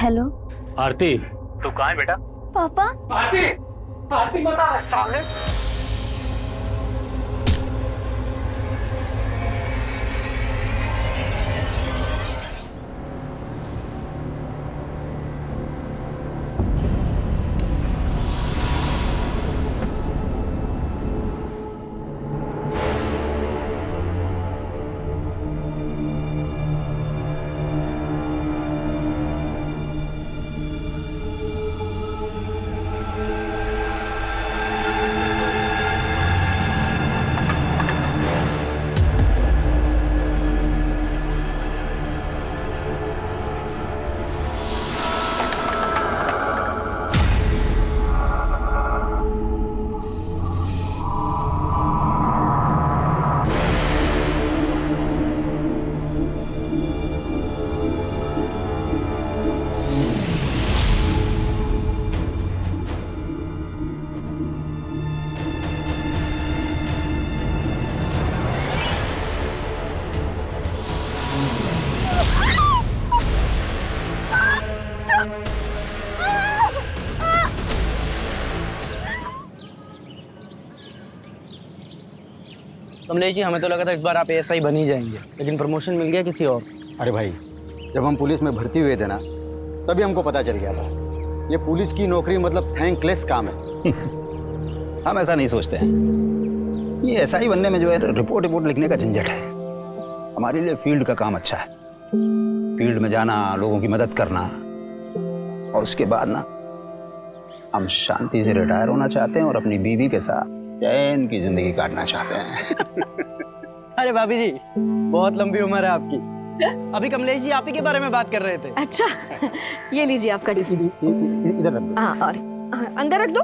Hello आरती, तू कहाँ है बेटा? पापा। आरती, आरती बता सामने। कमलेश जी, हमें तो लगा था इस बार आप एएसआई बन ही जाएंगे, लेकिन प्रमोशन मिल गया किसी और। अरे भाई, जब हम पुलिस में भर्ती हुए थे ना, तभी हमको पता चल गया था ये पुलिस की नौकरी मतलब थैंकलेस काम है। हम ऐसा नहीं सोचते हैं। ये एएसआई बनने में जो है रिपोर्ट लिखने का झंझट है। हमारे लिए फील्ड का काम अच्छा है। फील्ड में जाना, लोगों की मदद करना, और उसके बाद ना हम शांति से रिटायर होना चाहते हैं और अपनी बीवी के साथ चैन की जिंदगी काटना चाहते हैं। अरे भाभी जी, बहुत लंबी उम्र है आपकी। अभी कमलेश जी आप ही के बारे में बात कर रहे थे। अच्छा, ये लीजिए आपका टिफिन। इधर रख दो। हाँ, और अंदर रख दो।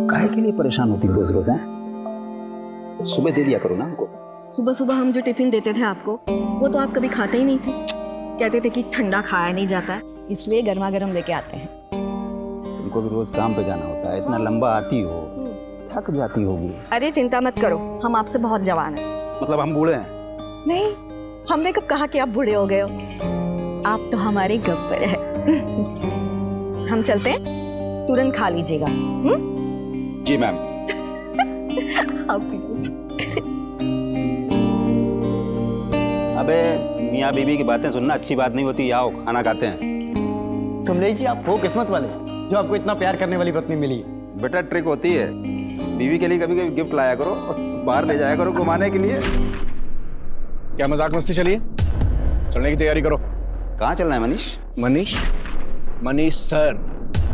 काहे के लिए परेशान होती हो रोज रोज? हैं, सुबह दे दिया करो ना हमको। सुबह सुबह हम जो टिफिन देते थे आपको, वो तो आप कभी खाते ही नहीं थे। कहते थे कि ठंडा खाया नहीं जाता है, इसलिए गर्मा गर्म लेके आते हैं। तुमको भी रोज काम पे जाना होता है, इतना लंबा आती हो, थक जाती होगी। अरे चिंता मत करो, हम आपसे बहुत जवान हैं। मतलब हम बूढ़े हैं? नहीं, हमने कब कहा कि आप बूढ़े हो गए हो। आप तो हमारे गब्बर है। हम चलते हैं, तुरंत खा लीजिएगा। जी मैम। आप भी अबे मियाँ बीवी की बातें सुनना अच्छी बात नहीं होती। आओ खाना खाते हैं। कमलेश जी, आप हो किस्मत वाले जो आपको इतना प्यार करने वाली पत्नी मिली। बेटा ट्रिक होती है, बीवी के लिए कभी कभी गिफ्ट लाया करो और बाहर ले जाया करो घुमाने के लिए। क्या मजाक मस्ती चलिए, चलने की तैयारी करो। कहाँ चलना है मनीष? मनीष सर,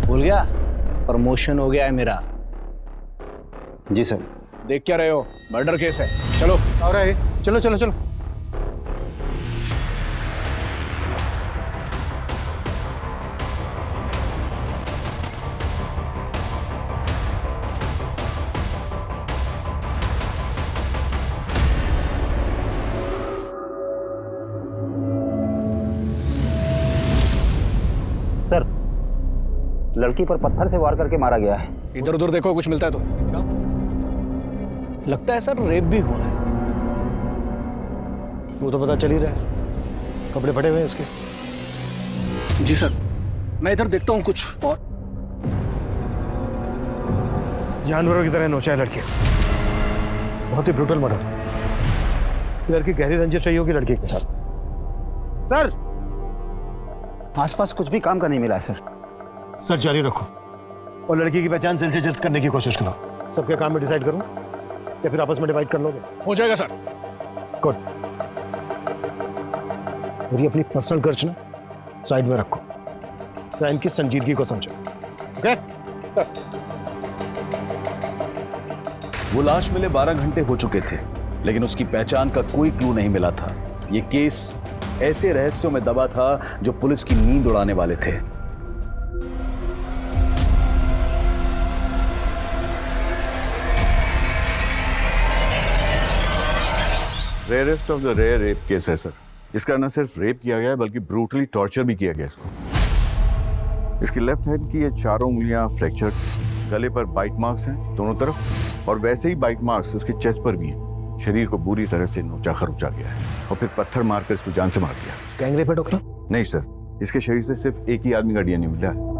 भूल गया? प्रमोशन हो गया है मेरा। जी सर। देख क्या रहे हो, मर्डर केस है। चलो। और चलो चलो चलो। सर, लड़की पर पत्थर से वार करके मारा गया है। इधर उधर देखो, कुछ मिलता है तो। लगता है सर रेप भी हुआ है। वो तो पता चल ही रहा है, कपड़े फटे हुए हैं इसके। जी सर, मैं इधर देखता हूँ कुछ। और जानवरों की तरह नोचा है लड़की, बहुत ही ब्रूटल मर्डर। लड़की गहरी रंजिश रही होगी लड़की के साथ। सर, आसपास कुछ भी काम का नहीं मिला है सर। सर जारी रखो और लड़की की पहचान जल्द से जल्द करने की कोशिश करो। सबके काम में डिसाइड करूं या फिर आपस में डिवाइड कर लोगे? हो जाएगा सर। गुड। और ये अपनी पर्सनल खर्च ना साइड में रखो, क्राइम की संजीदगी को समझो। ओके? वो लाश मिले 12 घंटे हो चुके थे, लेकिन उसकी पहचान का कोई क्लू नहीं मिला था। ये केस ऐसे रहस्यों में दबा था जो पुलिस की नींद उड़ाने वाले थे। Rarest of the rare rape case है सर। इसका न सिर्फ रेप किया गया है बल्कि ब्रूटली टॉर्चर भी किया गया इसको। इसकी लेफ्ट हैंड की ये चारों उंगलियां फ्रैक्चर्ड, गले पर बाइट मार्क्स हैं दोनों तरफ, और वैसे ही बाइट मार्क्स उसके चेस्ट पर भी हैं। शरीर को बुरी तरह से नोचा खरोचा गया है और फिर पत्थर मारकर इसको जान से मार दिया। गैंगरेप है डॉक्टर? नहीं सर, इसके शरीर से सिर्फ एक ही आदमी का डीएनए मिला है।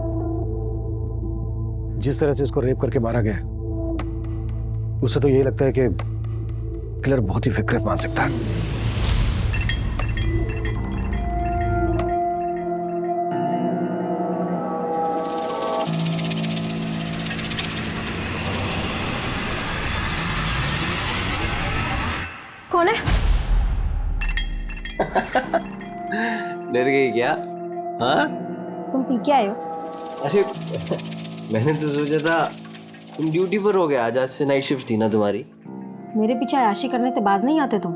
जिस तरह से इसको रेप करके मारा गया है, उससे तो यही लगता है कि किलर बहुत ही विकृत मान सकता है। कौन है? डर गई क्या? हाँ? तुम पी के आए हो? अरे मैंने तो सोचा था तुम ड्यूटी पर हो गया, आज से नाइट शिफ्ट थी ना तुम्हारी। मेरे पीछे अयाशी करने से बाज नहीं आते तुम।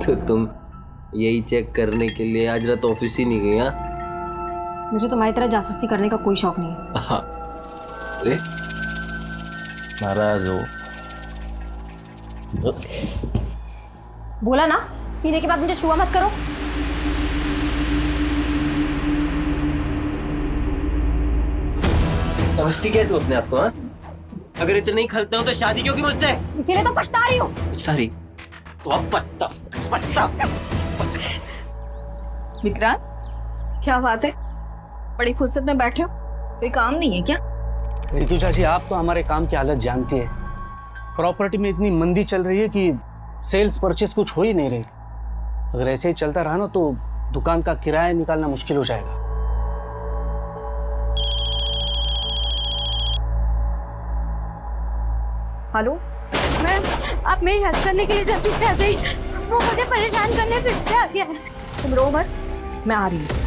तो तुम यही चेक करने के लिए आज रात ऑफिस ही नहीं गई? हाँ, मुझे तुम्हारी तरह जासूसी करने का कोई शौक नहीं है। अरे नाराज हो? बोला ना, पीने के बाद मुझे छुआ मत करो। समझती क्या है तू अपने आप को? हाँ, अगर इतना नहीं खलता हूँ तो शादी क्यों की मुझसे? इसीलिए तो पछता रही हूँ। सारी तो अब पछता। विक्रांत, क्या बात है? बड़ी फुर्सत में बैठे हो, कोई काम नहीं है क्या? रितु चाची, आप तो हमारे काम की हालत जानती है। प्रॉपर्टी में इतनी मंदी चल रही है कि सेल्स परचेस कुछ हो ही नहीं रही। अगर ऐसे ही चलता रहा ना तो दुकान का किराया निकालना मुश्किल हो जाएगा। हेलो मैम, आप मेरी हेल्प करने के लिए जल्दी से आ जाइए। वो मुझे परेशान करने फिर से आ गया है। तुम रो मत, मैं आ रही हूँ।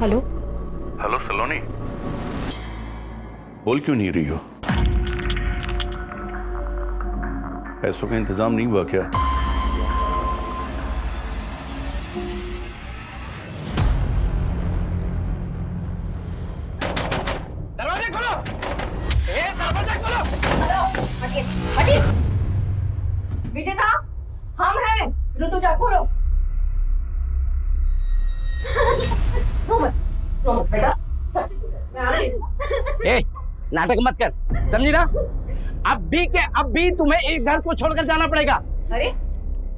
हेलो हेलो सलोनी, बोल क्यों नहीं रही हो? पैसों का इंतजाम नहीं हुआ क्या? दरवाजा खोलो! दरवाजा खोलो! हटिए। विजेता, हम हैं। ऋतुजा, खोलो। रो मत बेटा। मैं आ रही हूँ। ए, नाटक मत कर, समझी ना? अब भी तुम्हें एक घर को छोड़कर जाना पड़ेगा। अरे,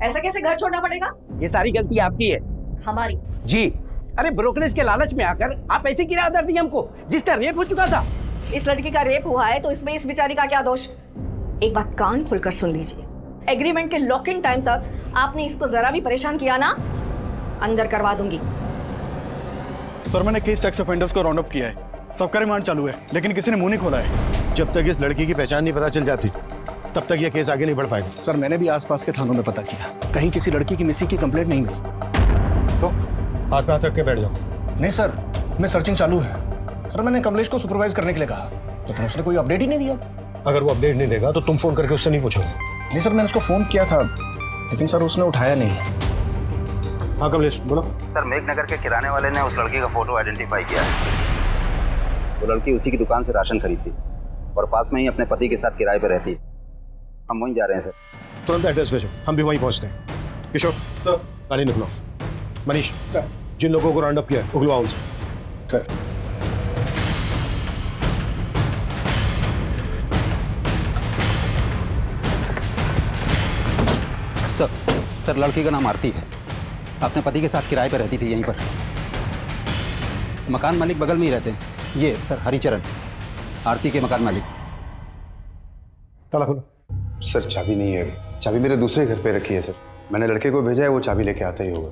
ऐसा कैसे घर छोड़ना पड़ेगा? ये सारी गलती आपकी है। हमारी? जी। अरे ब्रोकरेज के लालच में आकर आप ऐसी किराया दर दी हमको, जिसका रेप हो चुका था। इस लड़की का रेप हुआ है तो इसमें इस बेचारी का क्या दोष? एक बात कान खुलकर सुन लीजिए, एग्रीमेंट के लॉकिंग टाइम तक आपने इसको जरा भी परेशान किया ना, अंदर करवा दूंगी। सर, मैंने केस सेक्स ऑफेंडर्स को राउंड अप किया है, सबका रिमांड चालू है, लेकिन किसी ने मुंह नहीं खोला है। जब तक इस लड़की की पहचान नहीं पता चल जाती तब तक ये केस आगे नहीं बढ़ पाएगा। सर, मैंने भी आसपास के थानों में पता किया, कहीं किसी लड़की की मिसिंग की कंप्लेंट नहीं मिली। तो हाथ पे हाथ रख के बैठ जाओ। नहीं सर, मैं सर्चिंग चालू है। सर, मैंने कमलेश को सुपरवाइज करने के लिए कहा, लेकिन उसने कोई अपडेट ही नहीं दिया। अगर वो अपडेट नहीं देगा तो तुम फोन करके उससे नहीं पूछोगे? नहीं सर, मैंने उसको फोन किया था, लेकिन सर उसने उठाया नहीं। हाँ कमलेश, बोलो। सर, मेघनगर के किराने वाले ने उस लड़की का फोटो आइडेंटिफाई किया है। वो लड़की उसी की दुकान से राशन खरीदती और पास में ही अपने पति के साथ किराए पर रहती है। हम वहीं जा रहे हैं सर। तुरंत एड्रेस भेजो, हम भी वहीं पहुंचते हैं। किशोर, गाड़ी निकलो। मनीष, जिन लोगों को राउंड अप किया है उगलवाओ उनसे। सर, लड़की का नाम आरती है, अपने पति के साथ किराए पर रहती थी यहीं पर। मकान मालिक बगल में ही रहते हैं। ये सर हरिचरण, आरती के मकान मालिक। ताला खोलो। सर, चाबी नहीं है, चाबी मेरे दूसरे घर पे रखी है सर। मैंने लड़के को भेजा है, वो चाबी लेके आता ही होगा।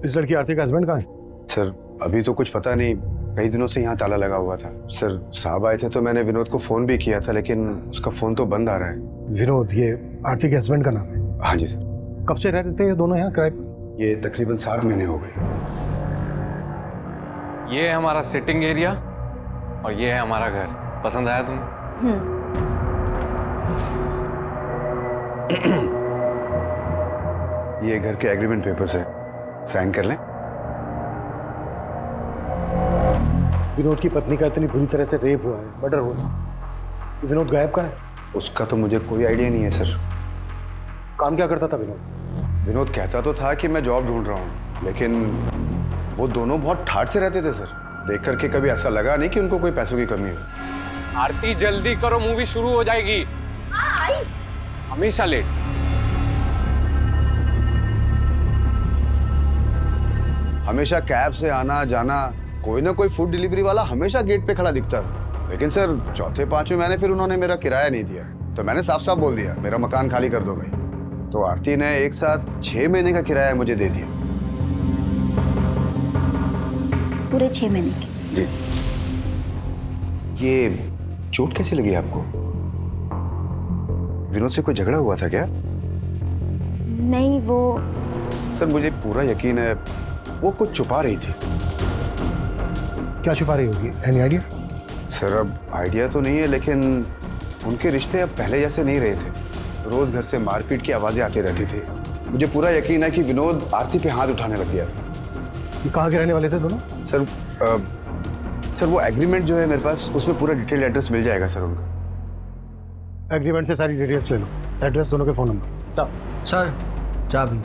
इस लड़की आरती का हस्बैंड कहाँ है? सर, अभी तो कुछ पता नहीं, कई दिनों से यहाँ ताला लगा हुआ था। सर, साहब आए थे तो मैंने विनोद को फोन भी किया था, लेकिन उसका फोन तो बंद आ रहा है। विनोद, ये आरती के हस्बैंड का नाम है? हाँ जी सर। कब से रह रहे थे ये दोनों यहाँ किराए पर? ये तकरीबन 7 महीने हो गए। ये है हमारा सिटिंग एरिया और ये है हमारा घर। पसंद आया तुम्हें? ये घर के एग्रीमेंट पेपर्स है, साइन कर लें। विनोद की पत्नी का इतनी बुरी तरह से रेप हुआ है, मर्डर हुआ है, विनोद गायब कहाँ है? उसका तो मुझे कोई आइडिया नहीं है सर। काम क्या करता था विनोद? विनोद कहता तो था कि मैं जॉब ढूंढ रहा हूँ, लेकिन वो दोनों बहुत ठाठ से रहते थे सर। देख करके कभी ऐसा लगा नहीं कि उनको कोई पैसों की कमी हो। आरती जल्दी करो, मूवी शुरू हो जाएगी। हमेशा लेट। हमेशा कैब से आना जाना, कोई ना कोई फूड डिलीवरी वाला हमेशा गेट पे खड़ा दिखता था। लेकिन सर चौथे पांचवें महीने फिर उन्होंने मेरा किराया नहीं दिया, तो मैंने साफ साफ बोल दिया मेरा मकान खाली कर दो भाई। तो आरती ने एक साथ 6 महीने का किराया मुझे दे दिया। पूरे 6 महीने के? जी। ये चोट कैसी लगी आपको? विनोद से कोई झगड़ा हुआ था क्या? नहीं, वो सर मुझे पूरा यकीन है वो कुछ छुपा रही थी। क्या छुपा रही होगी? Any idea? सर अब आइडिया तो नहीं है, लेकिन उनके रिश्ते अब पहले जैसे नहीं रहे थे। रोज घर से मारपीट की आवाजें आती रहती थी। मुझे पूरा यकीन है कि विनोद आरती पे हाथ उठाने लग गया था। ये कहाँ के रहने वाले थे दोनों? सर वो एग्रीमेंट जो है मेरे पास, उसमें पूरा डिटेल एड्रेस मिल जाएगा सर उनका। एग्रीमेंट से सारी डिटेल्स ले लो, एड्रेस, दोनों के फोन नंबर। सर चाबी।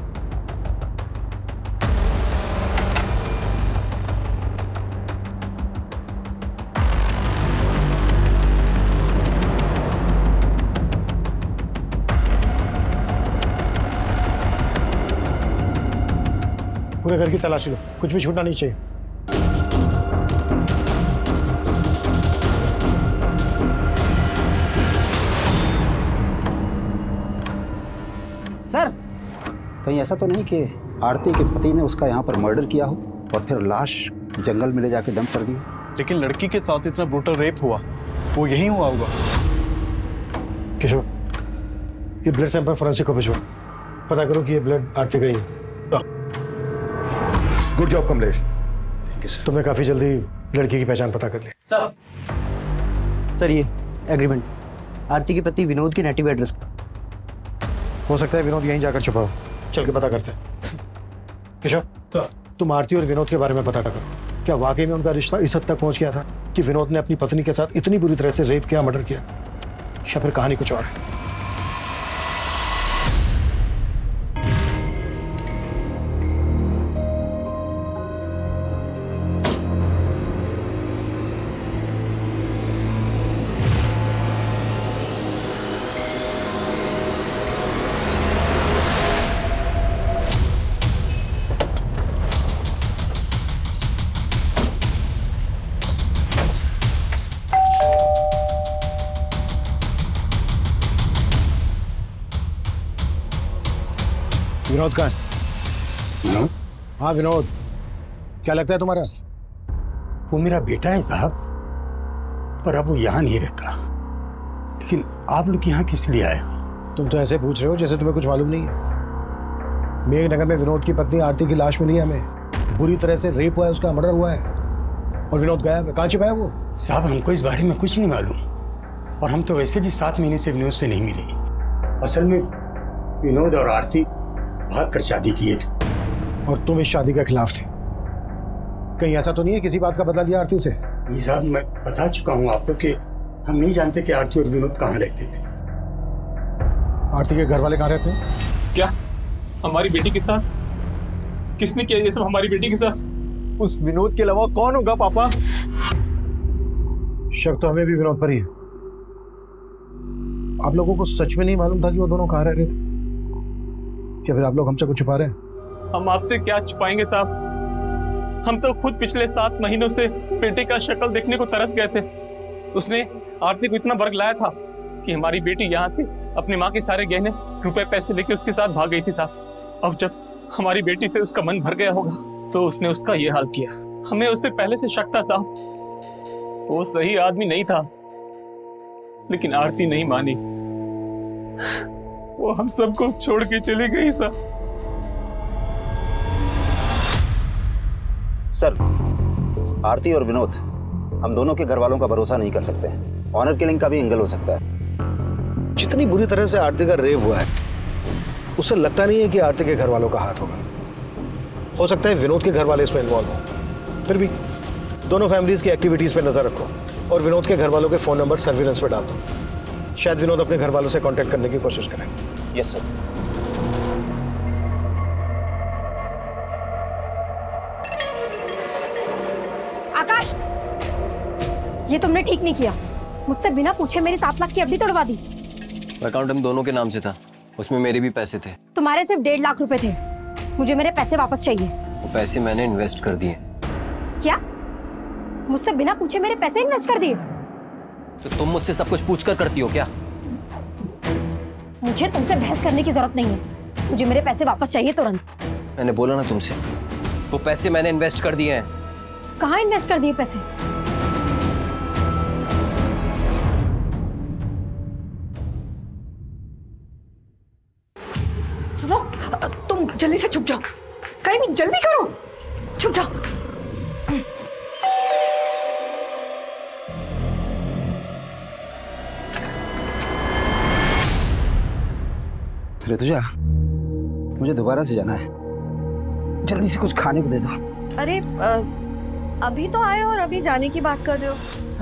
पूरे घर की तलाशी लो, कुछ भी छूटना नहीं चाहिए। सर कहीं ऐसा तो नहीं कि आरती के पति ने उसका यहाँ पर मर्डर किया हो और फिर लाश जंगल में ले जाके डंप कर दी? लेकिन लड़की के साथ इतना ब्रूटल रेप हुआ, वो यही हुआ होगा। किशोर, ये ब्लड सैंपल फोरेंसिक को भिजवाओ, पता करो कि ये ब्लड आरती का ही है। गुड जॉब कमलेश, तुमने काफी जल्दी लड़की की पहचान पता कर ली। सर ये एग्रीमेंट आरती के पति विनोद के नेटिव एड्रेस का। हो सकता है विनोद यहीं जाकर छुपा हो, चल के पता करते हैं। किशोर, तुम आरती और विनोद के बारे में पता करो, क्या वाकई में उनका रिश्ता इस हद तक पहुंच गया था कि विनोद ने अपनी पत्नी के साथ इतनी बुरी तरह से रेप किया, मर्डर किया, या फिर कहानी कुछ और है? विनोद कहाँ है? हाँ विनोद, क्या लगता है तुम्हारा? वो मेरा बेटा है साहब, पर अब वो यहाँ नहीं रहता। लेकिन आप लोग यहाँ किस लिए आए हो? तुम तो ऐसे पूछ रहे हो जैसे तुम्हें कुछ मालूम नहीं है। मेघनगर में विनोद की पत्नी आरती की लाश मिली है हमें, बुरी तरह से रेप हुआ है, उसका मर्डर हुआ है, और विनोद गायब है। कहाँ छिपा है वो? साहब हमको इस बारे में कुछ नहीं मालूम, और हम तो वैसे भी 7 महीने से विनोद से नहीं मिले। असल में विनोद और आरती भाग कर शादी किए थे, और तुम इस शादी के खिलाफ थे। कहीं ऐसा तो नहीं है किसी बात का बदला लिया आरती से? नहीं साहब, मैं बता चुका हूँ आपको कि हम नहीं जानते कि आरती और विनोद कहाँ रहते थे। आरती के घर वाले कहाँ रहते हैं? क्या हमारी बेटी के साथ? किसने किया ये सब हमारी बेटी के साथ? उस विनोद के अलावा कौन होगा पापा? शक तो हमें भी विनोद पर ही है। आप लोगों को सच में नहीं मालूम था कि वो दोनों कहाँ रह रहे थे? क्या फिर आप लोग हमसे कुछ छुपा रहे हैं? हम आपसे क्या छुपाएंगे साहब, हम तो खुद पिछले 7 महीनों से बेटे का शक्ल देखने को तरस गए थे। उसने आरती को इतना बरगलाया था कि हमारी बेटी यहाँ से अपनी माँ के सारे गहने, रुपए, पैसे लेके उसके साथ भाग गई थी साहब। अब जब हमारी बेटी से उसका मन भर गया होगा तो उसने उसका ये हाल किया। हमें उस पर पहले से शक था साहब, वो सही आदमी नहीं था, लेकिन आरती नहीं मानी, वो हम सबको छोड़ के चली गई साहब। सर, आरती और विनोद, हम दोनों के घर वालों का भरोसा नहीं कर सकते। ऑनर किलिंग का भी एंगल हो सकता है। जितनी बुरी तरह से आरती का रेप हुआ है, उससे लगता नहीं है कि आरती के घर वालों का हाथ होगा। हो सकता है विनोद के घर वाले इसमें इन्वॉल्व हो। फिर भी दोनों फैमिलीज की एक्टिविटीज पे नजर रखो और विनोद के घर वालों के फोन नंबर सर्विलेंस पे डाल दो। शायद विनोद अपने घर वालों से कांटेक्ट करने की कोशिश करें। Yes sir. आकाश, ये तुमने ठीक नहीं किया। मुझसे बिना पूछे मेरी 7 लाख की एफडी तोड़वा दी। अकाउंट हम दोनों के नाम से था, उसमें मेरे भी पैसे थे। तुम्हारे सिर्फ 1.5 लाख रुपए थे। मुझे मेरे पैसे वापस चाहिए। वो पैसे मैंने इन्वेस्ट कर दिए। क्या? मुझसे बिना पूछे मेरे पैसे इन्वेस्ट कर दिए? तो तुम मुझसे सब कुछ पूछकर करती हो क्या? मुझे तुमसे बहस करने की जरूरत नहीं है। मुझे मेरे पैसे वापस चाहिए तुरंत। मैंने बोला ना तुमसे, वो पैसे मैंने इन्वेस्ट कर दिए हैं। कहाँ इन्वेस्ट कर दिए पैसे? सुनो, तुम जल्दी से छुप जाओ। कहीं भी जल्दी करो, छुप जाओ। ऋतुजा, मुझे दोबारा से जाना है। जल्दी से कुछ खाने को दे दो। अरे अभी तो आए और अभी जाने की बात कर रहे हो।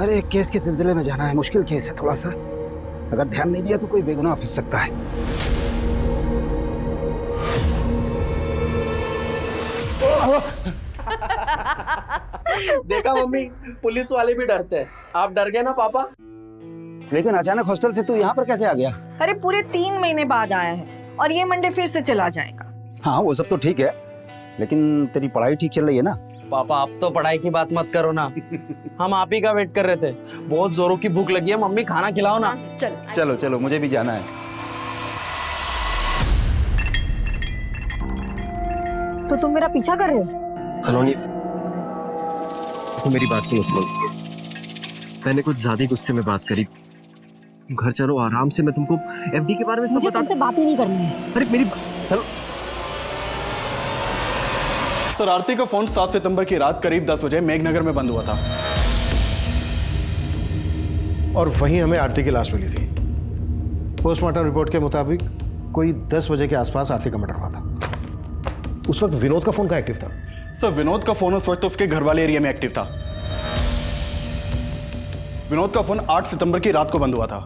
अरे एक केस के सिलसिले में जाना है, मुश्किल केस है थोड़ा सा। अगर ध्यान नहीं दिया तो कोई बेगुनाह फंस सकता है। देखा मम्मी, पुलिस वाले भी डरते हैं। आप डर गए ना पापा? लेकिन अचानक हॉस्टल से तू यहाँ पर कैसे आ गया? अरे पूरे 3 महीने बाद आया है और ये मंडे फिर से चला जाएगा। हाँ वो सब तो ठीक है, लेकिन तेरी पढ़ाई ठीक चल रही है ना? पापा आप तो पढ़ाई की बात मत करो ना। हम आप ही का वेट कर रहे थे। बहुत जोरों की भूख लगी है, मम्मी खाना खिलाओ ना। चलो चलो, मुझे भी जाना है। तो तुम मेरा पीछा कर रहे हो? सलोनी, तो मेरी बात सुनो सलोनी। मैंने कुछ ज्यादा गुस्से में बात करी। घर चलो आराम से, मैं तुमको एफडी के बारे में सब मुझे बता। तुमसे बात ही नहीं करनी है। अरे मेरी चलो। सर, आरती का फोन 7 सितंबर की रात करीब 10 बजे मेघनगर में बंद हुआ था और वहीं हमें आरती की लाश मिली थी। पोस्टमार्टम रिपोर्ट के मुताबिक कोई 10 बजे के आसपास आरती का मर्डर हुआ था। उस वक्त विनोद का फोन का एक्टिव था? सर, विनोद का फोन उस वक्त उसके घर वाले एरिया में एक्टिव था। विनोद का फोन 8 सितंबर की रात को बंद हुआ था।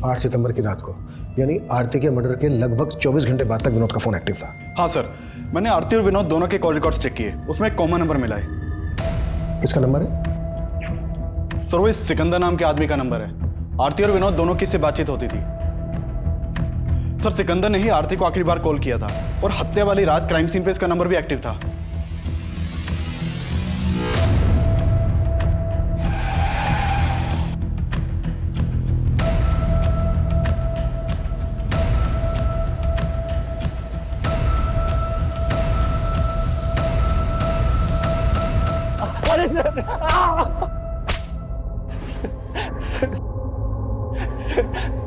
8 सितंबर की रात को, यानी आरती के मर्डर के लगभग 24 घंटे बाद तक विनोद का फोन एक्टिव था। हाँ सर, मैंने आरती और विनोद दोनों के कॉल रिकॉर्ड्स चेक किए, उसमें एक कॉमन नंबर मिला है। किसका नंबर है? सर, वो इस सिकंदर नाम के आदमी का नंबर है। आरती और विनोद दोनों की इससे बातचीत होती थी। सर, सिकंदर ने ही आरती को आखिरी बार कॉल किया था और हत्या वाली रात क्राइम सीन पे इसका नंबर भी एक्टिव था।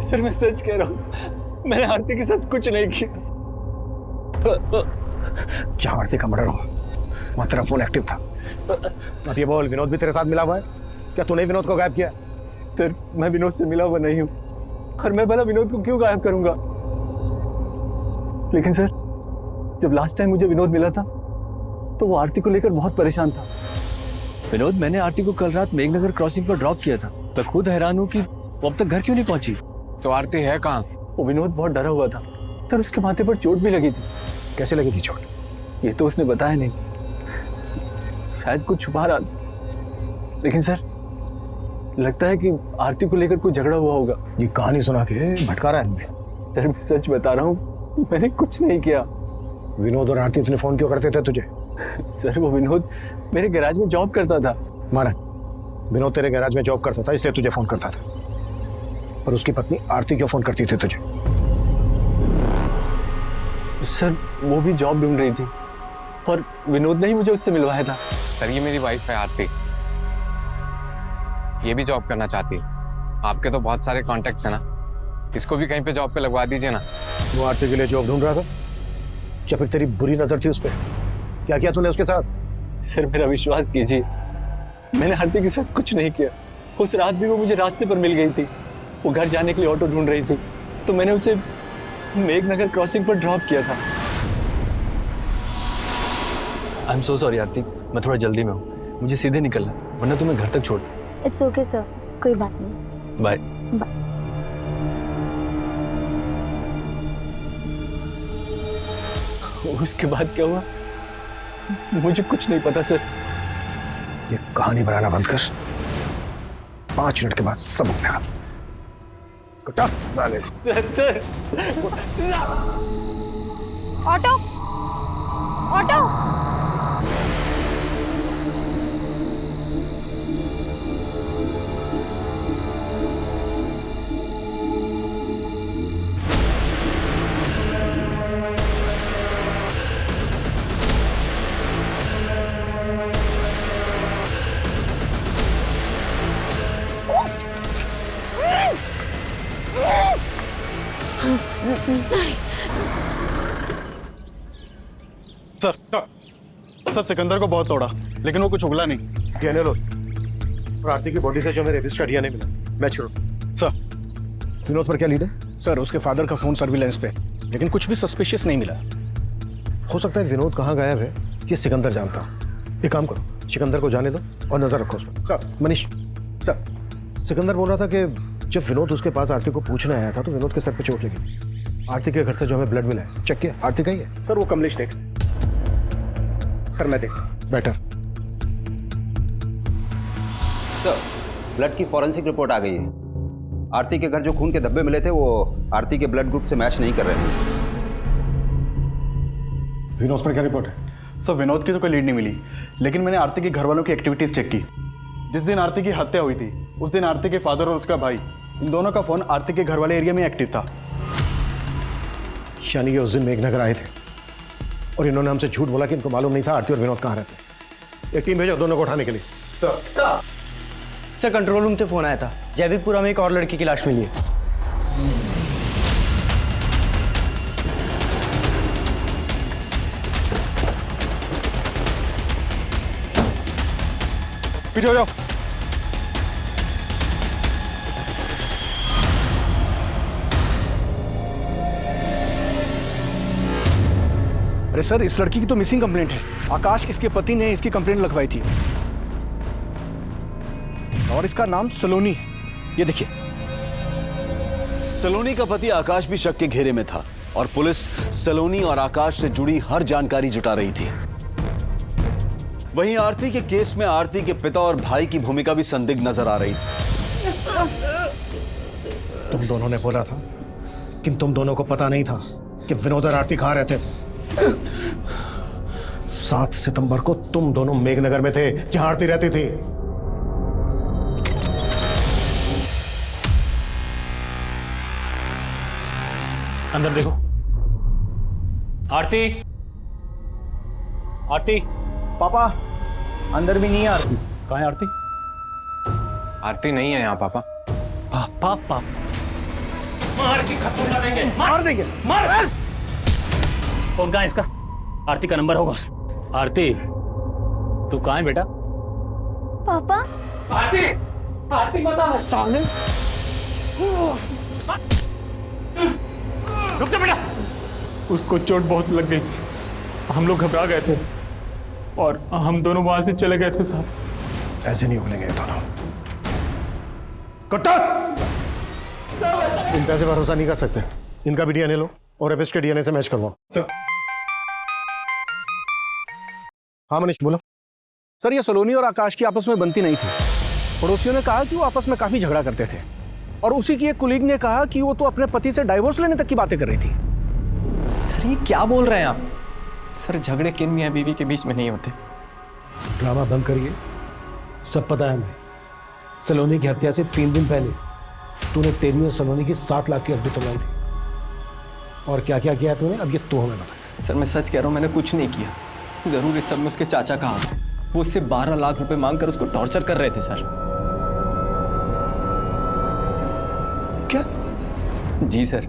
सर, मैं सच कह रहा हूँ, मैंने आरती के साथ कुछ नहीं किया। जहां आरती का मर्डर हुआ वहां तेरा फोन एक्टिव था। अब ये बोल, विनोद भी तेरे साथ मिला हुआ है? क्या तूने विनोद को गायब किया? सर, मैं विनोद से मिला हुआ नहीं हूँ और मैं भला विनोद को क्यों गायब करूंगा? लेकिन सर, जब लास्ट टाइम मुझे विनोद मिला था तो वो आरती को लेकर बहुत परेशान था। विनोद, मैंने आरती को कल रात मेघनगर क्रॉसिंग पर ड्रॉप किया था। मैं खुद हैरान हूँ कि वो अब तक घर क्यों नहीं पहुंची। तो आरती है कहाँ? वो विनोद बहुत डरा हुआ था सर, उसके माथे पर चोट भी लगी थी। कैसे लगी थी चोट? ये तो उसने बताया नहीं, शायद कुछ छुपा रहा था। लेकिन सर, लगता है कि आरती को लेकर कोई झगड़ा हुआ होगा। ये कहानी सुना के भटका रहा है हमें। सर, मैं सच बता रहा हूँ, मैंने कुछ नहीं किया। विनोद और आरती इतने फोन क्यों करते थे तुझे? सर, वो विनोद मेरे गैराज में जॉब करता था। माना, विनोद तेरे गैराज में जॉब करता था इसलिए तुझे फोन करता था, पर उसकी पत्नी आरती क्यों फोन करती थी तुझे? सर, वो भी जॉब ढूंढ रही थी और विनोद ने ही मुझे उससे मिलवाया था। सर, ये मेरी वाइफ है आरती, ये भी जॉब करना चाहती है। आपके तो बहुत सारे कॉन्टेक्ट्स हैं ना, इसको भी कहीं पे जॉब पे लगवा दीजिए ना। वो आरती के लिए जॉब ढूंढ रहा था या फिर तेरी बुरी नजर थी उस पर? क्या किया तूने उसके साथ? सर, मेरा विश्वास कीजिए, मैंने आरती के साथ कुछ नहीं किया। उस रात भी वो मुझे रास्ते पर मिल गई थी। वो घर जाने के लिए ऑटो ढूंढ रही थी तो मैंने उसे मेघनगर क्रॉसिंग पर ड्रॉप किया था। आई एम सो सॉरी आरती, मैं थोड़ा जल्दी में हूँ, मुझे सीधे निकलना है, वरना तुम्हें घर तक छोड़ दूँ। इट्स ओके सर, कोई बात नहीं। बाय। बाय। उसके बाद क्या हुआ मुझे कुछ नहीं पता सर। ये कहानी बनाना बंद कर, 5 मिनट के बाद सब उठेगा। कटास साले। Auto, auto. सर सिकंदर को बहुत तोड़ा, लेकिन वो कुछ उगला नहीं। डीएनए लो। और आरती की बॉडी से जो हमें रेपिस्ट का डीएनए मिला, मैच करो। सर विनोद पर क्या लीड है? सर उसके फादर का फोन सर्विलेंस पे, लेकिन कुछ भी सस्पिशियस नहीं मिला। हो सकता है विनोद कहाँ गायब है ये सिकंदर जानता हो। एक काम करो, सिकंदर को जाने दो और नजर रखो उस पर। सर। मनीष सर, सिकंदर बोल रहा था कि जब विनोद उसके पास आरती को पूछने आया था तो विनोद के सर पे चोट लगी। आरती के घर से जो हमें ब्लड मिला है चेक किया, आरती का ही है। सर वो कमलेश देख। सर मैं देखता हूं। बेटर। तो ब्लड की फॉरेंसिक रिपोर्ट आ गई है। आरती के घर जो खून के धब्बे मिले थे वो आरती के ब्लड ग्रुप से मैच नहीं कर रहे हैं। विनोद पर क्या रिपोर्ट है? सर विनोद की तो कोई लीड नहीं मिली, लेकिन मैंने आरती के घर वालों की एक्टिविटीज चेक की। जिस दिन आरती की हत्या हुई थी उस दिन आरती के फादर और उसका भाई, इन दोनों का फोन आरती के घर वाले एरिया में एक्टिव था। यानी कि उस दिन मेघनगर आए थे और इन्होंने हमसे झूठ बोला कि इनको मालूम नहीं था आरती और विनोद कहाँ रहते हैं। एक टीम भेजो दोनों को उठाने के लिए। सर कंट्रोल रूम से फोन आया था, जैविकपुरा में एक और लड़की की लाश मिली है। पीछे हो जाओ। अरे सर इस लड़की की तो मिसिंग कंप्लेंट है। आकाश इसके पति ने इसकी कंप्लेंट लिखवाई थी और इसका नाम सलोनी है। ये देखिए। सलोनी का पति आकाश भी शक के घेरे में था और पुलिस सलोनी और आकाश से जुड़ी हर जानकारी जुटा रही थी। वहीं आरती के केस में आरती के पिता और भाई की भूमिका भी संदिग्ध नजर आ रही थी। तुम दोनों ने बोला था कि तुम दोनों को पता नहीं था कि विनोद और आरती कहाँ रहते थे। 7 सितंबर को तुम दोनों मेघनगर में थे जहां आरती रहती थी। अंदर देखो। आरती, आरती। पापा अंदर भी नहीं है आरती। कहाँ है आरती? आरती नहीं है यहाँ पापा। पापा मार के खत्म कर देंगे। मार देंगे। मार। फोन कहाँ है इसका? आरती का नंबर होगा। आरती तू कहाँ है बेटा? पापा। आरती, आरती बता। सामने रुक जा बेटा। उसको चोट बहुत लग गई थी, हम लोग घबरा गए थे और हम दोनों वहां से चले गए थे साहब। ऐसे नहीं उगलेंगे दोनों। कटस! इन पे से भरोसा नहीं कर सकते। इनका भी डीएनए लो और रेपिस्ट के डीएनए से मैच करवाओ। हाँ मनीष बोलो। सर ये सलोनी और आकाश की आपस में बनती नहीं थी। पड़ोसियों ने कहा कि वो आपस में काफी झगड़ा करते थे और उसी की एक कुलीग ने कहा कि वो तो अपने पति से डाइवोर्स लेने तक की बातें कर रही थी। सर ये क्या बोल रहे हैं आप? सर झगड़े किन मियाँ बीवी के बीच में नहीं होते। ड्रामा बंद करिए, सब पता है हमें। सलोनी की हत्या से 3 दिन पहले तूने तेरी और सलोनी की 7 लाख की एफडी तोड़वाई थी। और क्या क्या किया तूने, अब ये तू हमें बता। सर मैं सच कह रहा हूँ, मैंने कुछ नहीं किया। जरूर इस सब में उसके चाचा का हाथ है। वो उससे 12 लाख रुपए मांगकर उसको टॉर्चर कर रहे थे सर। क्या? जी सर,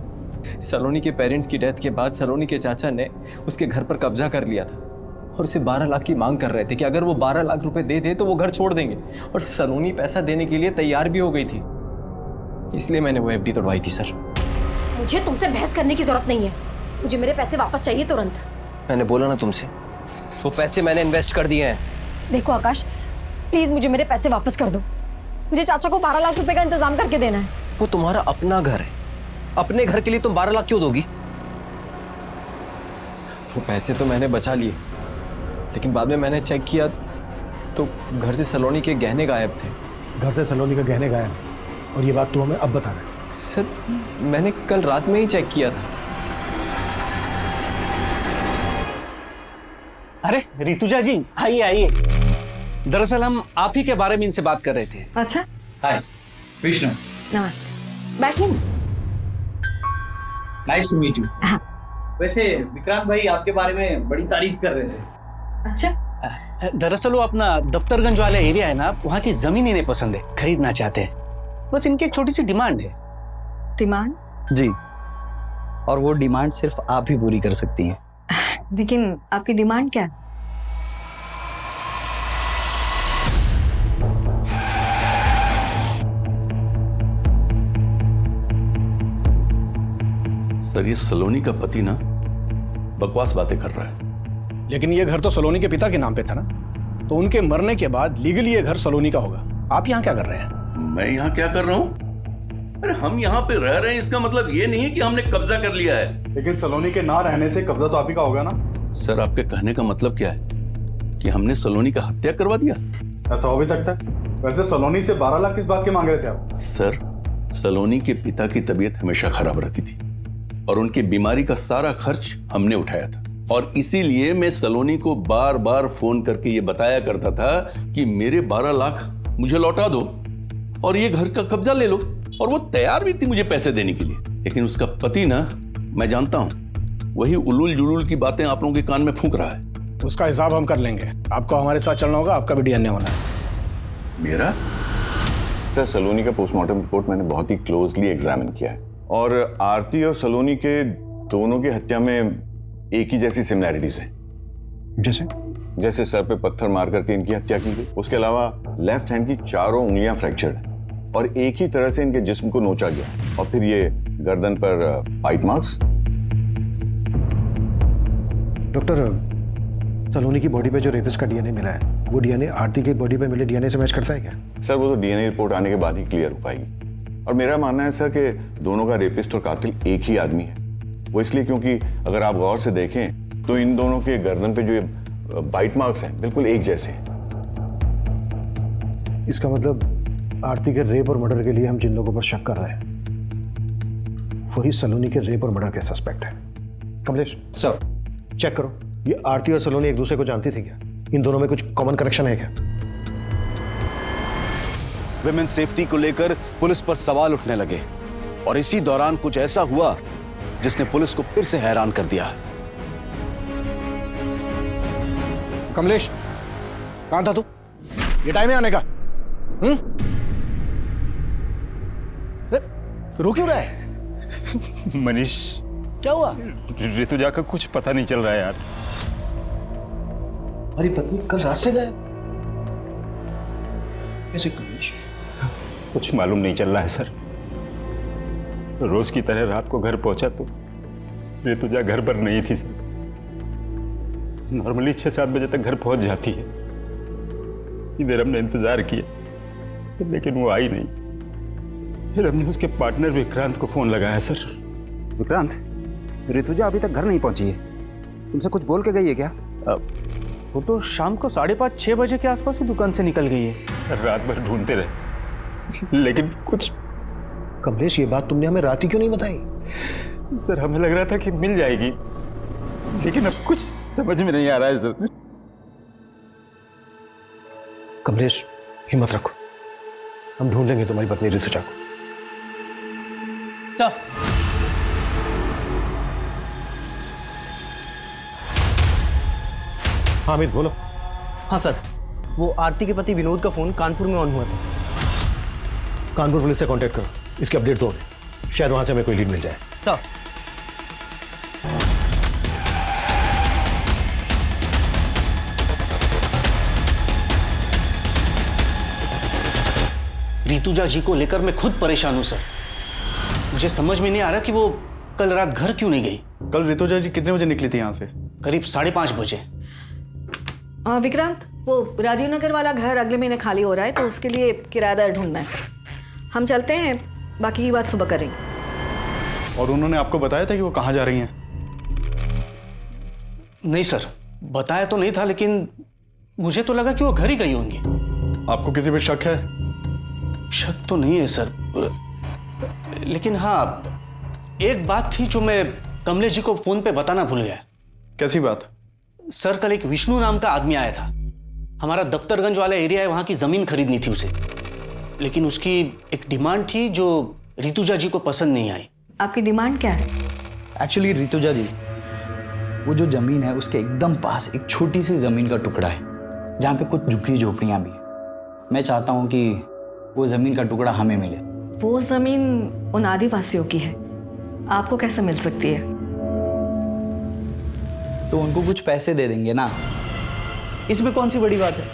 सलोनी के पेरेंट्स की डेथ के बाद सलोनी के चाचा ने उसके घर पर कब्जा कर लिया था और उसे 12 लाख की मांग कर रहे थे कि अगर वो 12 लाख रुपए दे दे तो वो घर छोड़ देंगे। और सलोनी पैसा देने के लिए तैयार भी हो गई थी, इसलिए मैंने वो एफडी तोड़वाई थी सर। मुझे तुमसे बहस करने की जरूरत नहीं है। मुझे मेरे पैसे वापस चाहिए तुरंत। मैंने बोला ना तुमसे, वो पैसे मैंने इन्वेस्ट कर दिए हैं। देखो आकाश, प्लीज मुझे मेरे पैसे वापस कर दो। मुझे चाचा को 12 लाख रुपए का इंतजाम करके देना है। वो तुम्हारा अपना घर है, अपने घर के लिए तुम 12 लाख क्यों दोगी? वो पैसे तो मैंने बचा लिए, लेकिन बाद में मैंने चेक किया तो घर से सलोनी के गहने गायब थे। घर से सलोनी का गहने गायब, और ये बात तू हमें अब बता रहा है? सर, मैंने कल रात में ही चेक किया था। अरे रितुजा जी, आइए आइए। दरअसल हम आप ही के बारे में इनसे बात कर रहे थे। अच्छा, हाय विष्णु, नमस्ते, बैठिए। Nice to meet you. वैसे विक्रांत भाई आपके बारे में बड़ी तारीफ कर रहे थे। अच्छा, दरअसल वो अपना दफ्तरगंज वाला एरिया है ना, वहाँ की जमीन इन्हें पसंद है, खरीदना चाहते हैं। बस इनकी एक छोटी सी डिमांड है। डिमांड? जी, और वो डिमांड सिर्फ आप ही पूरी कर सकती हैं। लेकिन आपकी डिमांड क्या है? सर, ये सलोनी का पति ना बकवास बातें कर रहा है। लेकिन ये घर तो सलोनी के पिता के नाम पे था ना, तो उनके मरने के बाद लीगली ये घर सलोनी का होगा। आप यहाँ क्या कर रहे हैं? मैं यहाँ क्या कर रहा हूँ? अरे हम यहाँ पे रह रहे हैं, इसका मतलब ये नहीं है कि हमने कब्जा कर लिया है। लेकिन सलोनी के ना रहने से कब्जा तो आप ही का होगा ना? सर, आपके कहने का मतलब क्या है कि हमने सलोनी का हत्या करवा दिया? ऐसा हो भी सकता है। वैसे सलोनी से 12 लाख किस बात के मांग रहे थे आप? सर, सलोनी के पिता की तबीयत हमेशा खराब रहती थी और उनकी बीमारी का सारा खर्च हमने उठाया था, और इसीलिए मैं सलोनी को बार बार फोन करके ये बताया करता था कि मेरे 12 लाख मुझे लौटा दो और ये घर का कब्जा ले लो, और वो तैयार भी थी मुझे पैसे देने के लिए। लेकिन उसका पति ना, मैं जानता हूं, वही उलूल जुलूल की बातें आप लोगों के कान में फूंक रहा है। उसका हिसाब हम कर लेंगे। आपको हमारे साथ चलना होगा, आपका भी डीएनए होना है। मेरा? सर, सलोनी का पोस्टमार्टम रिपोर्ट मैंने बहुत ही क्लोजली एग्जामिन किया है, और आरती और सलोनी के दोनों की हत्या में एक ही जैसी सिमिलैरिटीज हैं। जैसे सर पे पत्थर मार करके इनकी हत्या की गई, उसके अलावा लेफ्ट हैंड की चारों उंगलियां फ्रैक्चर्ड हैं, और एक ही तरह से इनके जिस्म को नोचा गया, और फिर ये गर्दन पर बाइट मार्क्स। डॉक्टर, सलोनी की बॉडी पे जो रेपिस्ट का डीएनए मिला है, वो डीएनए आरती की बॉडी पे मिले डीएनए से मैच करता है क्या? सर, वो तो डीएनए रिपोर्ट आने के बाद ही क्लियर हो पाएगी। और मेरा मानना है सर कि दोनों का रेपिस्ट और कातिल एक ही आदमी है। वो इसलिए क्योंकि अगर आप गौर से देखें तो इन दोनों के गर्दन पे जो ये बाइट मार्क्स हैं बिल्कुल एक जैसे हैं। इसका मतलब आरती के रेप और मर्डर के लिए हम जिन लोगों पर शक कर रहे हैं वही सलोनी के रेप और मर्डर के सस्पेक्ट हैं। कमलेश सर, चेक करो, ये आरती और सलोनी एक दूसरे को जानती थी क्या? इन दोनों में कुछ कॉमन कनेक्शन है क्या? विमेन सेफ्टी को लेकर पुलिस पर सवाल उठने लगे, और इसी दौरान कुछ ऐसा हुआ जिसने पुलिस को फिर से हैरान कर दिया। कमलेश, कहां था तू? ये टाइम है आने का? रो क्यों रहा है? मनीष, क्या हुआ? ऋतुजा का कुछ पता नहीं चल रहा है यार। हमारी पत्नी कल रात से गायब कैसे? कुछ मालूम नहीं चल रहा है सर। रोज की तरह रात को घर पहुंचा तो ऋतुजा घर पर नहीं थी सर। नॉर्मली 6-7 बजे तक घर पहुंच जाती है। इधर हमने इंतजार किया लेकिन वो आई नहीं। फिर हमने उसके पार्टनर विक्रांत को फोन लगाया सर। विक्रांत, ऋतुजा अभी तक घर नहीं पहुंची है, तुमसे कुछ बोल के गई है क्या? वो तो शाम को 5:30-6 बजे के आसपास ही दुकान से निकल गई है। सर, रात भर ढूंढते रहे लेकिन कुछ। कमलेश, ये बात तुमने हमें रात ही क्यों नहीं बताई? सर, हमें लग रहा था कि मिल जाएगी, लेकिन अब कुछ समझ में नहीं आ रहा है सर। कमलेश, हिम्मत रखो, हम ढूंढ लेंगे तुम्हारी पत्नी ऋतुजा को। सर, हामिद बोलो। हाँ सर, वो आरती के पति विनोद का फोन कानपुर में ऑन हुआ था। कानपुर पुलिस से कांटेक्ट करो, इसकी अपडेट दो, शायद वहां से हमें कोई लीड मिल जाए। सर, ऋतुजा जी को लेकर मैं खुद परेशान हूं सर। मुझे समझ में नहीं आ रहा कि वो कल रात घर क्यों नहीं गई। कल ऋतुजा जी कितने बजे निकली थी यहाँ से? करीब 5:30 बजे। विक्रांत, वो राजीव नगर वाला घर अगले महीने खाली हो रहा है, तो उसके लिए किराएदार ढूंढना है। हम चलते हैं, बाकी की बात सुबह करेंगे। और उन्होंने आपको बताया था कि वो कहाँ जा रही हैं? नहीं सर, बताया तो नहीं था, लेकिन मुझे तो लगा कि वो घर ही गई होंगी। आपको किसी पे शक है? शक तो नहीं है सर, लेकिन हाँ, एक बात थी जो मैं कमलेश जी को फोन पे बताना भूल गया। कैसी बात? सर, कल एक विष्णु नाम का आदमी आया था। हमारा दफ्तरगंज वाला एरिया है, वहां की जमीन खरीदनी थी उसे, लेकिन उसकी एक डिमांड थी जो ऋतुजा जी को पसंद नहीं आई। आपकी डिमांड क्या है? एक्चुअली ऋतुजा जी, वो जो जमीन है उसके एकदम पास एक छोटी सी जमीन का टुकड़ा है जहाँ पे कुछ झुग्गी झोपड़ियाँ भी हैं। मैं चाहता हूँ कि वो जमीन का टुकड़ा हमें मिले। वो जमीन उन आदिवासियों की है, आपको कैसे मिल सकती है? तो उनको कुछ पैसे दे देंगे ना, इसमें कौन सी बड़ी बात है।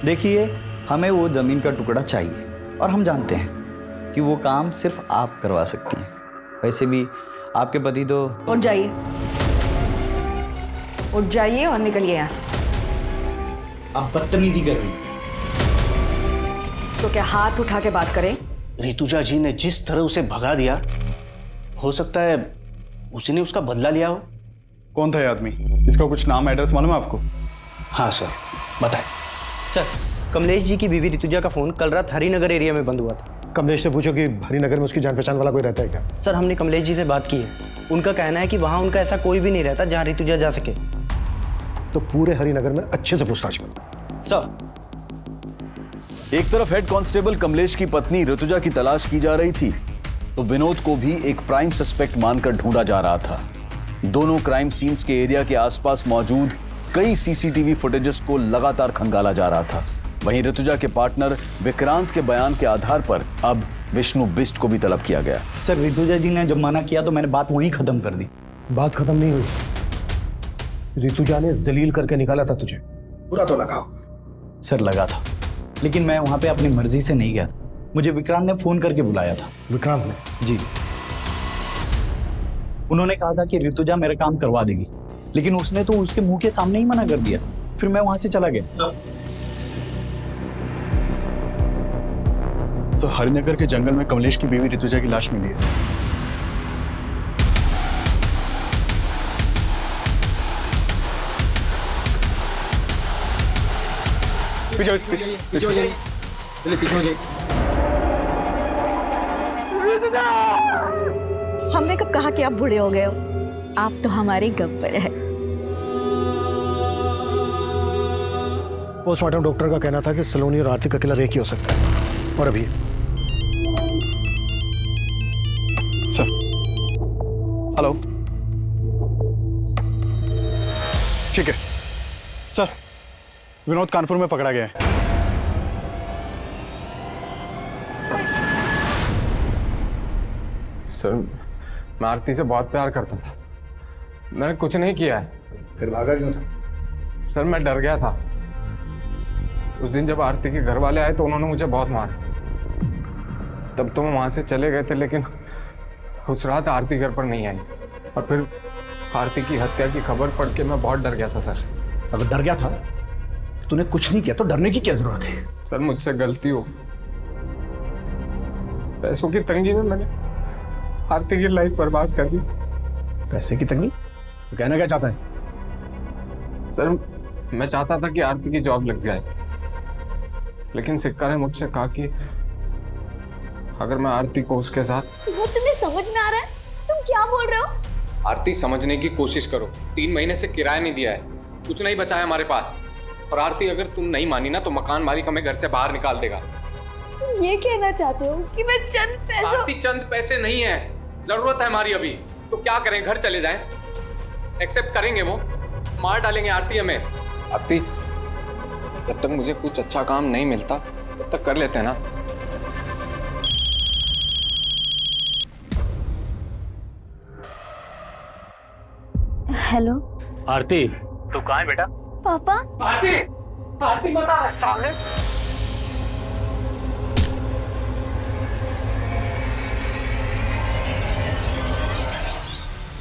देखिए, हमें वो जमीन का टुकड़ा चाहिए और हम जानते हैं कि वो काम सिर्फ आप करवा सकती हैं। वैसे भी आपके पति तो... उठ जाइए, उठ जाइए और निकलिए यहाँ से। आप बदतमीजी कर रही हैं। तो क्या हाथ उठा के बात करें? ऋतुजा जी ने जिस तरह उसे भगा दिया, हो सकता है उसी ने उसका बदला लिया हो। कौन था ये आदमी? इसका कुछ नाम एड्रेस मालूम है आपको? हाँ सर, बताएं। सर, कमलेश जी की बीवी ऋतुजा का फोन कल रात हरिनगर एरिया में बंद हुआ था। कमलेश से पूछो कि हरिनगर में उसकी जान पहचान वाला कोई रहता है क्या? सर, हमने कमलेश जी से बात की है। उनका कहना है कि वहाँ उनका ऐसा कोई भी नहीं रहता जहाँ ऋतुजा जा सके। तो पूरे हरिनगर में अच्छे से पूछताछ करो। सर, एक तरफ हेड कांस्टेबल कमलेश की पत्नी ऋतुजा की तलाश की जा रही थी, तो विनोद को भी एक प्राइम सस्पेक्ट मानकर ढूंढा जा रहा था। दोनों क्राइम सीन्स के एरिया के आसपास मौजूद कई सीसीटीवी फुटेजेस को लगातार खंगाला जा रहा था। वहीं ऋतुजा के पार्टनर विक्रांत के बयान के आधार पर अब विष्णु बिष्ट को भी तलब किया गया। सर, ऋतुजा जी ने जब मना किया तो मैंने बात वहीं खत्म कर दी। बात खत्म नहीं हुई। ऋतुजा ने जलील करके निकाला था तुझे, बुरा तो लगा? सर, लगा था, लेकिन मैं वहां पे अपनी मर्जी से नहीं गया था। मुझे विक्रांत ने फोन करके बुलाया था। विक्रांत ने? जी। उन्होंने कहा था कि ऋतुजा मेरा काम करवा देगी, लेकिन उसने तो उसके मुंह के सामने ही मना कर दिया। फिर मैं वहां से चला गया। सर, हरिनगर के जंगल में कमलेश की बीवी ऋतुजा की लाश मिली है। पीछे हमने कब कहा कि आप बूढ़े हो गए हो? आप तो हमारे गब्बर है। पोस्टमार्टम डॉक्टर का कहना था कि सलोनी और आरती का किलर एक ही हो सकता है। और अभी सर, हेलो, ठीक है सर, विनोद कानपुर में पकड़ा गया है। सर, मैं आरती से बहुत प्यार करता था। मैंने कुछ नहीं किया है। फिर भागा क्यों था? सर, मैं डर गया था। उस दिन जब आरती के घर वाले आए तो उन्होंने मुझे बहुत मारा। तब तो मैं वहां से चले गए थे, लेकिन उस रात आरती घर पर नहीं आई। और फिर आरती की हत्या की खबर पढ़ के मैं बहुत डर गया था सर। अगर डर गया था, तूने कुछ नहीं किया तो डरने की क्या जरूरत है? सर, मुझसे गलती हो। पैसों की तंगी में मैंने आरती की लाइफ बर्बाद कर दी। पैसे की तंगी? तो कहना क्या चाहता है? सर, मैं चाहता था कि आरती की जॉब लग जाए, लेकिन सिक्का ने मुझसे कहा कि अगर मैं आरती को उसके साथ... वो तुम्हें समझ में आ रहा है? तुम क्या बोल रहे हो? आरती, समझने की कोशिश करो। 3 महीने से किराया नहीं दिया है, कुछ नहीं बचा है हमारे पास। और आरती, अगर तुम नहीं मानी ना तो मकान मालिक हमें घर से बाहर निकाल देगा। तुम ये कहना चाहते हो कि मैं चंद पैसों... आरती, चंद पैसे नहीं है, जरूरत है हमारी अभी। तो क्या करें, घर चले जाएं? एक्सेप्ट करेंगे वो? मार डालेंगे आरती हमें। आरती, जब तक मुझे कुछ अच्छा काम नहीं मिलता तब तक कर लेते हैं ना। हेलो आरती, तू कहाँ है बेटा? पापा। आरती, आरती बता सामने।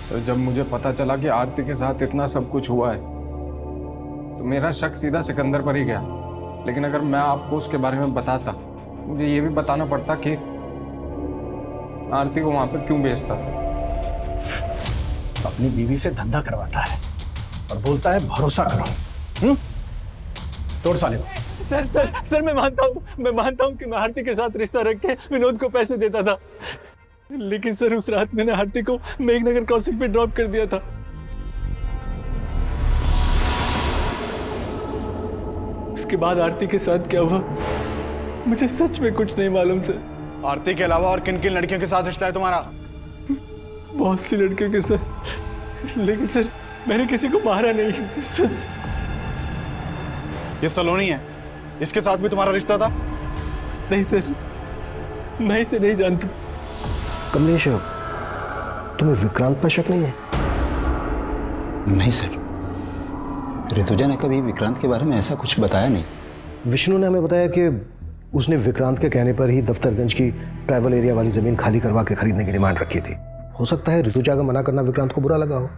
तो जब मुझे पता चला कि आरती के साथ इतना सब कुछ हुआ है तो मेरा शक सीधा सिकंदर पर ही गया। लेकिन अगर मैं आपको उसके बारे में बताता, मुझे ये भी बताना पड़ता कि आरती को वहां पर क्यों भेजता था। अपनी बीवी से धंधा करवाता है और बोलता है भरोसा करो। तोड़ साले को। सर सर सर मैं मानता हूँ कि मैं आरती के साथ रिश्ता रख के विनोद को पैसे देता था, लेकिन सर उस रात मैंने आरती को मेघनगर क्रॉसिंग पे ड्रॉप कर दिया था। उसके बाद आरती के साथ क्या हुआ मुझे सच में कुछ नहीं मालूम सर। आरती के अलावा और किन किन लड़कियों के साथ रिश्ता है तुम्हारा? बहुत सी लड़कियों के साथ, लेकिन सर मैंने किसी को मारा नहीं सच। ये सलोनी है, इसके साथ भी तुम्हारा रिश्ता था? नहीं सर, मैं इसे नहीं जानता। कमलेश, तुम्हें विक्रांत पर शक नहीं है? नहीं सर, ऋतुजा ने कभी विक्रांत के बारे में ऐसा कुछ बताया नहीं। विष्णु ने हमें बताया कि उसने विक्रांत के कहने पर ही दफ्तरगंज की ट्राइबल एरिया वाली जमीन खाली करवा के खरीदने की डिमांड रखी थी। हो सकता है ऋतुजा का मना करना विक्रांत को बुरा लगा हो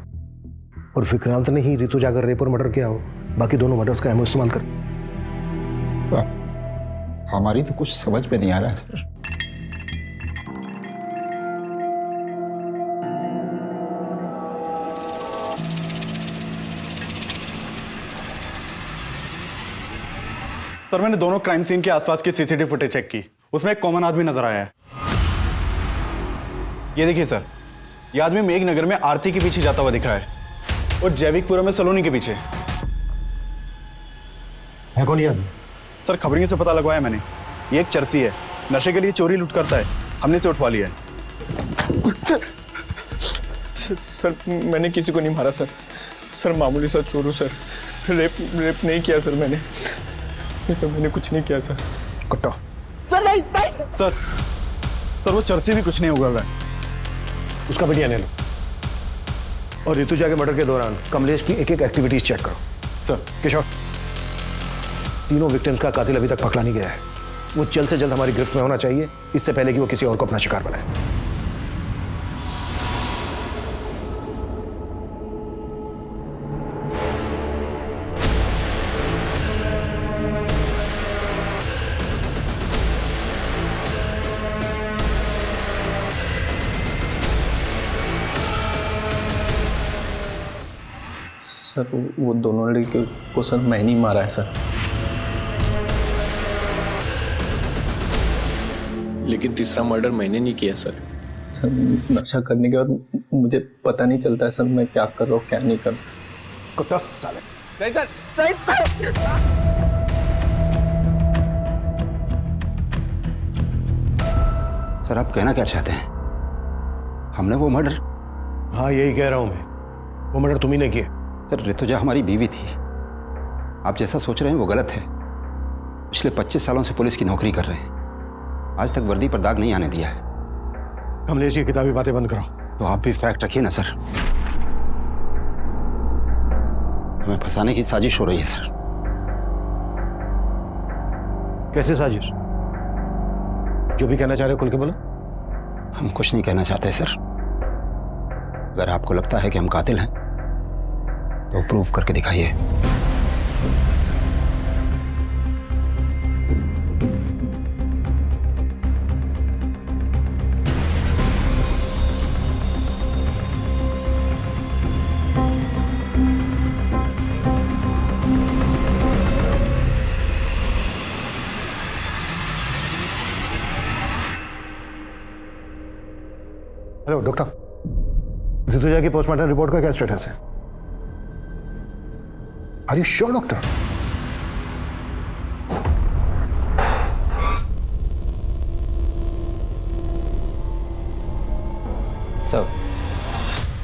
और विक्रांत ने ही ऋतुजा का रेप और मर्डर किया हो, बाकी दोनों मर्डर्स का एमओ इस्तेमाल कर। हमारी तो कुछ समझ में नहीं आ रहा है सर। सर मैंने दोनों क्राइम सीन के आसपास की सीसीटीवी फुटेज चेक की, उसमें एक कॉमन आदमी नजर आया है। ये देखिए सर, ये आदमी मेघनगर में आरती के पीछे जाता हुआ दिख रहा है और जैविकपुरा में सलोनी के पीछे है। कौन ये आदमी? सर खबरियों से पता लगवाया मैंने, ये एक चरसी है, नशे के लिए चोरी लूट करता है, हमने इसे उठवा लिया है। सर मैंने किसी को नहीं मारा सर। सर मामूली सा चोर हूँ सर, रेप नहीं किया सर मैंने। सर मैंने कुछ नहीं किया सर। कुत्ता। सर नहीं सर वो चरसी भी कुछ नहीं उगल रहा है। उसका बढ़िया ले लो और ऋतुजा के मर्डर के दौरान कमलेश की एक एक एक्टिविटीज चेक करो। सर किशोर, तीनों विक्टिम्स का कातिल अभी तक पकड़ा नहीं गया है। वो जल्द से जल्द हमारी गिरफ्त में होना चाहिए, इससे पहले कि वो किसी और को अपना शिकार बनाए। सर वो दोनों लड़के को सर मैं नहीं मारा है सर। लेकिन तीसरा मर्डर मैंने नहीं किया सर। सर नशा करने के बाद मुझे पता नहीं चलता है सर मैं क्या कर रहा हूँ क्या नहीं कर रहा। कुत्ता साले। नहीं सर, नहीं सर आप कहना क्या चाहते हैं? हमने वो मर्डर? हाँ यही कह रहा हूं मैं, वो मर्डर तुम ही ने किया। सर ऋतुजा हमारी बीवी थी, आप जैसा सोच रहे हैं वो गलत है। पिछले 25 सालों से पुलिस की नौकरी कर रहे हैं, आज तक वर्दी पर दाग नहीं आने दिया है। कमलेश की किताबी बातें बंद करो। तो आप भी फैक्ट रखिए ना सर। हमें फंसाने की साजिश हो रही है सर। कैसे साजिश? जो भी कहना चाह रहे हो खुल के बोलो। हम कुछ नहीं कहना चाहते सर। अगर आपको लगता है कि हम कातिल हैं तो प्रूव करके दिखाइए। हेलो डॉक्टर, ऋतुजा की पोस्टमार्टम रिपोर्ट का क्या स्टेटस है? Are you sure doctor? सब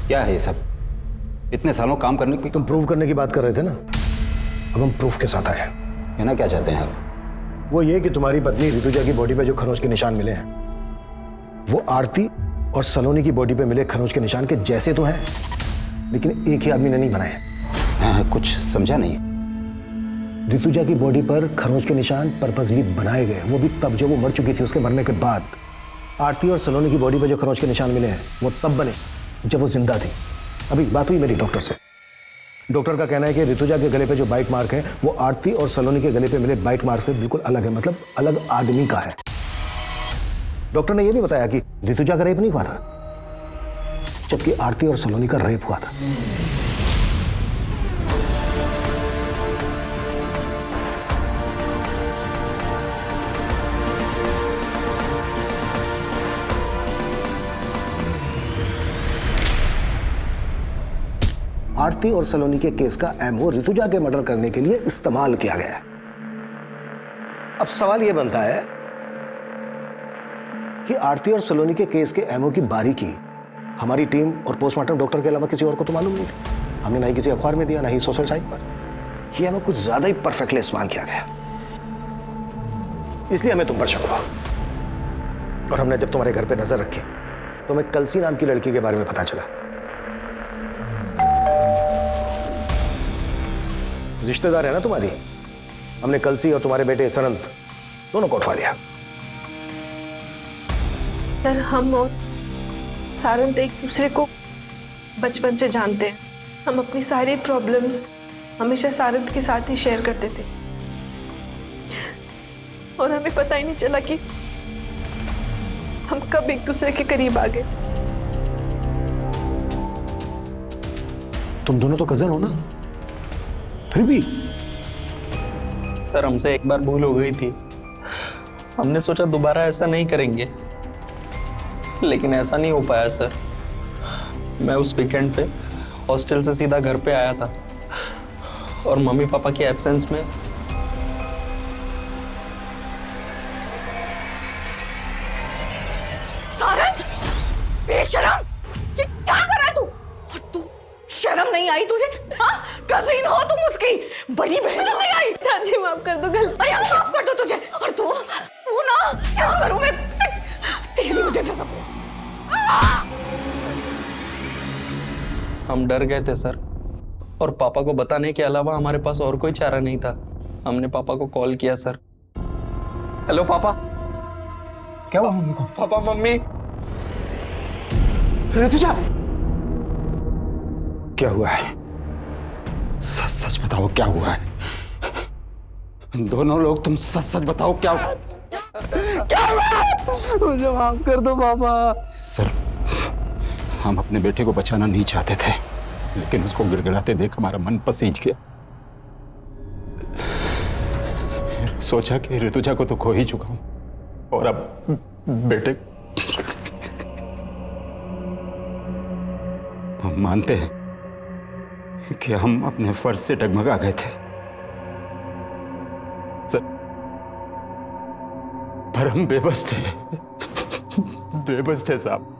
क्या है ये सब? इतने सालों काम करने की तुम प्रूव करने की बात कर रहे थे ना, अब हम प्रूफ के साथ आए हैं। कहना क्या चाहते हैं आप? वो ये कि तुम्हारी पत्नी ऋतुजा की बॉडी पे जो खरोंच के निशान मिले हैं वो आरती और सलोनी की बॉडी पे मिले खरोंच के निशान के जैसे तो हैं, लेकिन एक ही आदमी ने नहीं बनाए। कुछ समझा नहीं। ऋतुजा की बॉडी पर खरोंच के निशान पर्पसली बनाए गए, वो भी तब जब वो मर चुकी थी। उसके मरने के बाद आरती और सलोनी की बॉडी पर जो खरोंच के निशान मिले हैं वो तब बने जब वो जिंदा थी। अभी बात हुई मेरी डॉक्टर से। डॉक्टर का कहना है कि ऋतुजा के गले पे जो बाइट मार्क है वो आरती और सलोनी के गले पे मिले बाइट मार्क से बिल्कुल अलग है, मतलब अलग आदमी का है। डॉक्टर ने यह भी बताया कि ऋतुजा का रेप नहीं हुआ था, जबकि आरती और सलोनी का रेप हुआ था। आरती और सलोनी के केस का एमओ ऋतुजा के मर्डर करने के लिए इस्तेमाल किया गया है। अब सवाल यह बनता है कि आरती और सलोनी के केस के एमओ की बारीकी हमारी टीम और पोस्टमार्टम डॉक्टर के अलावा किसी और को तो मालूम नहीं थी। हमने ना ही किसी अखबार में दिया, ना ही सोशल साइट पर। यह एमओ कुछ ज्यादा ही परफेक्टली इस्तेमाल किया गया, इसलिए हमें तुम पर शक हुआ। और हमने जब तुम्हारे घर पे नजर रखी तो हमें कलसी नाम की लड़की के बारे में पता चला। रिश्तेदार है ना तुम्हारी। हमने कलसी और तुम्हारे बेटे सनंद दोनों को उठवा लिया। सर, हम और सारंत एक दूसरे को बचपन से जानते हैं। हम अपनी सारी प्रॉब्लम्स हमेशा सारंत के साथ ही शेयर करते थे और हमें पता ही नहीं चला कि हम कब एक दूसरे के करीब आ गए। तुम दोनों तो कजन हो ना, फिर भी। सर, हमसे एक बार भूल हो गई थी। हमने सोचा दोबारा ऐसा नहीं करेंगे, लेकिन ऐसा नहीं हो पाया सर। मैं उस वीकेंड पे हॉस्टल से सीधा घर पे आया था और मम्मी पापा के एब्सेंस में सारंग, बेशरम, ये क्या कर रहा है तू? और तू शर्म नहीं आई तुझे? हाँ, कजिन हो तुम उसकी, बड़ी बहन नहीं आई? चाची माफ कर दो, गलती माफ कर दो तुझे। और तू ना, क्या करूं मैं तेरी वजह से सब। हम डर गए थे सर, और पापा को बताने के अलावा हमारे पास और कोई चारा नहीं था। हमने पापा को कॉल किया सर। हेलो पापा। क्या हुआ मम्मी को? पापा, मम्मी। ऋतुजा, क्या हुआ है? सच सच बताओ क्या हुआ है? दोनों लोग तुम सच सच बताओ क्या हुआ? क्या हुआ? मुझे माफ कर दो पापा। सर, हम अपने बेटे को बचाना नहीं चाहते थे, लेकिन उसको गिड़गिड़ाते देख हमारा मन पसीज गया। सोचा कि ऋतुजा को तो खो ही चुका हूं, और अब बेटे। हम मानते हैं कि हम अपने फर्ज से डगमगा गए थे सर, पर हम बेबस थे। बेबस थे साहब।